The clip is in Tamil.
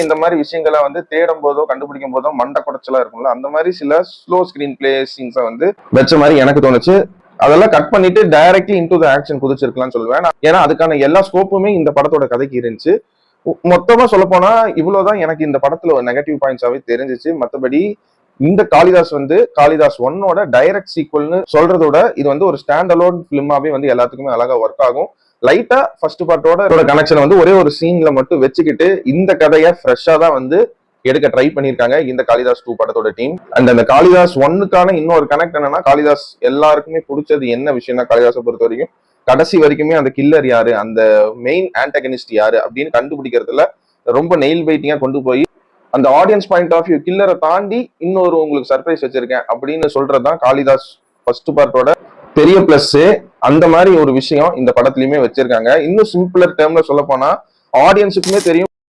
இந்த மாதிரி விஷயங்களை வந்து தேடும் போதோ கண்டுபிடிக்கும் போதோ மண்டை குடைச்சலா இருக்கும்ல, அந்த மாதிரி சில ஸ்லோ ஸ்கிரீன் பிளே சீன்ஸை வந்து வச்ச மாதிரி எனக்கு தோணுச்சு. அதெல்லாம் கட் பண்ணிட்டு டைரக்ட்லி இன்டு த ஆக்ஷன் குதிச்சிருக்கலாம்னு சொல்லுவேன். ஏன்னா அதுக்கான எல்லா ஸ்கோப்புமே இந்த படத்தோட கதைக்கு இருந்துச்சு. மொத்தமா சொல்ல போனா இவ்வளவுதான் எனக்கு இந்த படத்துல ஒரு நெகட்டிவ் பாயிண்ட்ஸாவே தெரிஞ்சிச்சு. மற்றபடி இந்த காளிதாஸ் வந்து காளிதாஸ் 1ஓட டைரக்ட் சீக்வல்னு சொல்றதோட இது வந்து ஒரு ஸ்டாண்ட் அலோன் பிலிமாவே வந்து எல்லாத்துக்குமே அழகா ஒர்க் ஆகும். லைட்டா ஃபர்ஸ்ட் பார்ட்டோட கனெக்ஷன் வந்து ஒரே ஒரு சீன்ல மட்டும் வச்சுக்கிட்டு இந்த கதையை ஃப்ரெஷ்ஷா தான் வந்து எடுக்க ட்ரை பண்ணிருக்காங்க இந்த காளிதாஸ் 2 படத்தோட டீம். அண்ட் அந்த காளிதாஸ் 1க்கான இன்னொரு கனெக்ட் என்னன்னா, காளிதாஸ் எல்லாருக்குமே பிடிச்சது என்ன விஷயம்னா, காளிதாஸை பொறுத்த வரைக்கும் கடைசி வரைக்குமே அந்த கில்லர் யாரு, அந்த மெயின் ஆன்டகனிஸ்ட் யாரு அப்படின்னு கண்டுபிடிக்கிறதுல ரொம்ப நெயில் பைட்டிங்கா கொண்டு போய் அந்த ஆடியன்ஸ் பாயிண்ட் ஆஃப் வியூ கில்லரை தாண்டி இன்னொரு உங்களுக்கு சர்ப்ரைஸ் வச்சிருக்கேன் அப்படின்னு சொல்றதுதான் காளிதாஸ் ஃபர்ஸ்ட் பார்ட்டோட பெரிய பிளஸ். அந்த மாதிரி ஒரு விஷயம் இந்த படத்துலயுமே வச்சிருக்காங்க. இன்னும் சிம்பிளர் டேர்ம்ல சொல்ல போனா ஆடியன்ஸுக்குமே தெரியும்